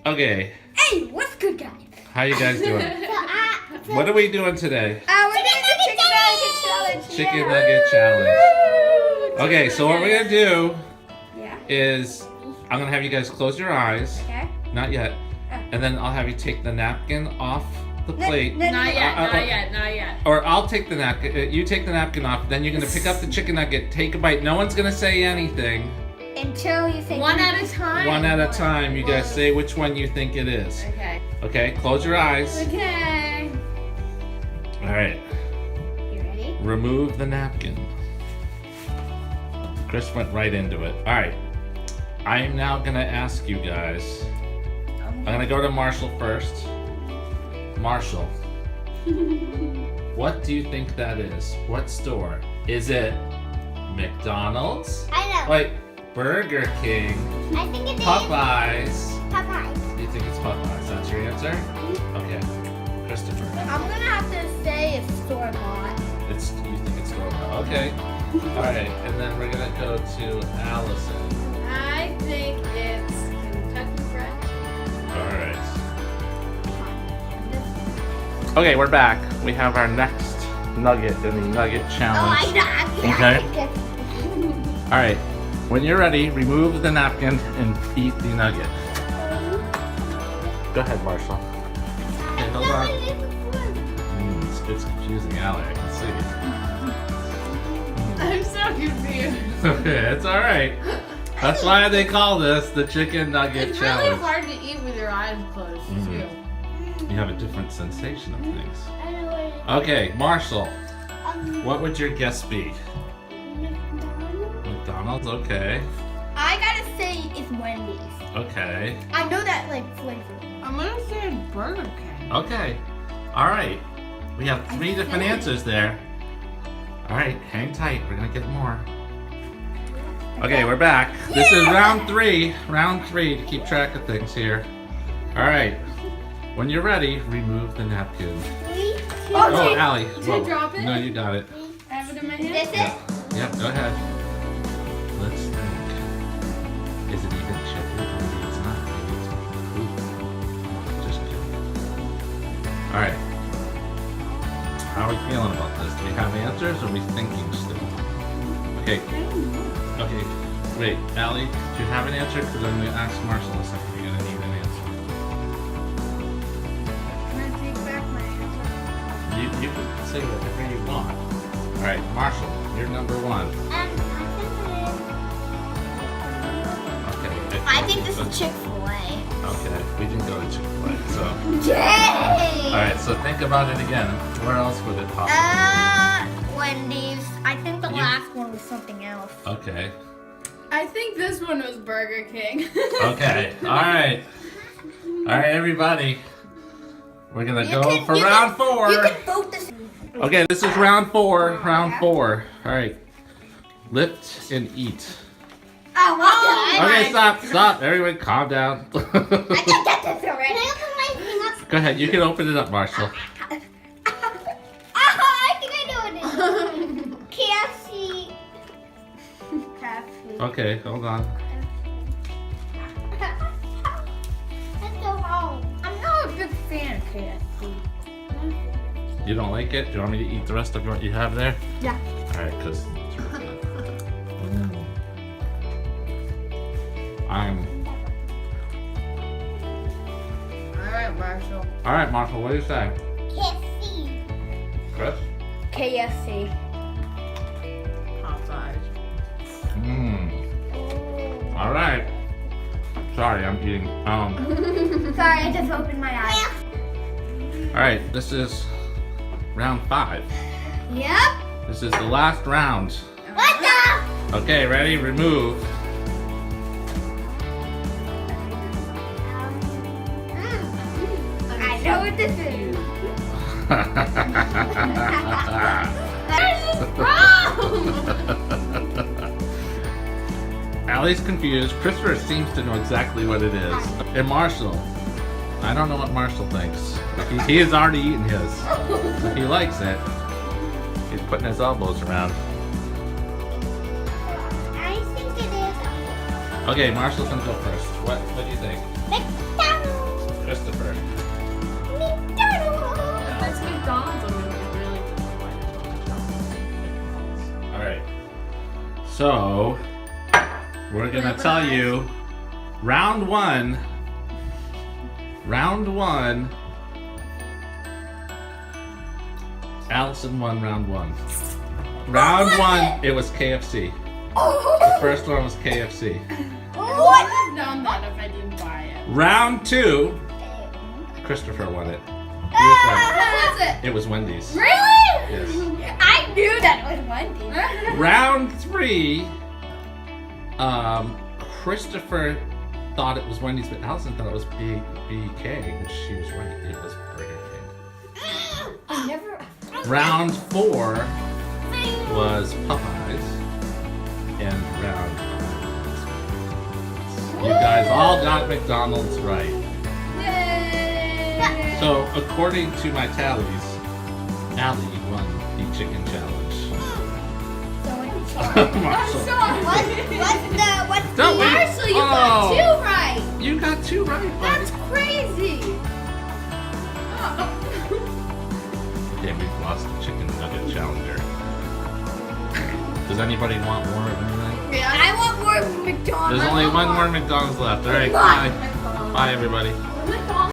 Okay. Hey, what's good, guys? How you guys doing? What are we doing today? We're doing the chicken nugget challenge. Chicken nugget challenge. Okay, so what we're gonna do is I'm gonna have you guys close your eyes. Okay. Not yet. And then I'll have you take the napkin off the plate. Not yet. Or I'll take the napkin. You take the napkin off. Then you're gonna pick up the chicken nugget. Take a bite. No one's gonna say anything. Until you say one at a time. One at a time. You guys say which one you think it is. Okay. Okay. Close your eyes. Okay. All right. You ready? Remove the napkin. Chris went right into it. All right. I am now gonna ask you guys. I'm gonna go to Marshall first. Marshall, what do you think that is? What store? Is it McDonald's? I know. Wait, Burger King? I think it is Popeyes? Popeyes. You think it's Popeyes? That's your answer? Okay. Christopher, I'm gonna have to say it's store bought. you think it's store-bought? Okay. All right, and then we're gonna go to Allison. I think it's Kentucky Fried. All right. Okay, we're back. We have our next nugget in the nugget challenge. Oh, I know. Okay. All right. When you're ready, remove the napkin and eat the nugget. Go ahead, Marshall. Okay, hold on. It's confusing, Allie. I can I'm so confused. see. Okay, it's all right. That's why they call this the chicken nugget It's challenge. really hard to eat with your eyes closed too. You have a different sensation of things. I know what it is. Okay, Marshall. What would your guess be? McDonald's? McDonald's, okay. I gotta say it's Wendy's. Okay. I know that like flavor. I'm gonna say Burger King. Okay. All right. We have 3 different answers there. All right, hang tight. We're gonna get more. Okay, we're back. This is round 3. Round 3 to keep track of things here. All right. When you're ready, remove the napkin. 3, 2, Oh, Allie. Did I drop it? No, you got it. I have it in my hand. This Yeah. is Yep, go ahead. Let's think. Is it even chicken? Maybe it's not. Maybe it's food. Just kidding. All right. How are we feeling about this? Do we have answers or are we thinking still? Okay. Okay. Wait, Allie, do you have an answer? Because I'm going to ask Marshall a second. You're going to need an answer. Can I take back my answer? You can say whatever you want. All right, Marshall, you're number 1. Okay. I think this is Chick-fil-A. Okay, we didn't go to Chick-fil-A, so. Yay! All right, so think about it again. Where else would it possibly Wendy's. I think the You- last one was something else. be? Okay. I think this one was Burger King. Okay. All right. All right, everybody. We're gonna go for you round can- 4. You can vote this. Okay, this is round 4. Round 4. All right. Lift and eat. Oh, my Okay, stop. Everyone, calm down. I can get this already. Can I open my thing up? Go ahead. You can open it up, Marshall. I think I know what it is. KFC. Okay, hold on. Let's go home. I'm not a big fan of KFC. You don't like it? Do you want me to eat the rest of what you have there? Yeah. All right, because it's really good. Alright, Marshall. All right, Marshall, what do you say? KFC. Chris? KFC. Popeyes. All right. Sorry, I'm eating. Sorry, I just opened my eyes. All right, this is round 5. Yep. This is the last round. What the? Okay, ready? Remove. I know what this is. Allie's confused. Christopher seems to know exactly what it is. And Marshall, I don't know what Marshall thinks. He has already eaten his. So he likes it. He's putting his elbows around. I think it is. Okay, Marshall's gonna go first. What do you think? McDonald's. Christopher. McDonald's. If it's McDonald's, I'm gonna be really disappointed. Alright. So, we're gonna tell you round one. Allison won round one. Round one, it was KFC. The first one was KFC. I wouldn't have known that if I didn't buy it. Round two, Christopher won it. He was right. What was it? It was Wendy's. Really? Yes. I knew that it was Wendy's. Round three, Christopher thought it was Wendy's, but Allison thought it was BK, and she was right. It was Burger King. I never. Round four was Popeyes, and round five. You guys all got McDonald's right. Yay! So, according to my tallies, Allie won the chicken challenge. Marshall. What's Don't wait. Marshall, you Oh. got two right. You got two right, That's buddy. crazy. Oh. Okay, we've lost the chicken nugget challenger. Does anybody want more of anything? Yeah, I want more McDonald's. There's only one more McDonald's left. All right, Come on. bye. Bye, everybody. McDonald's.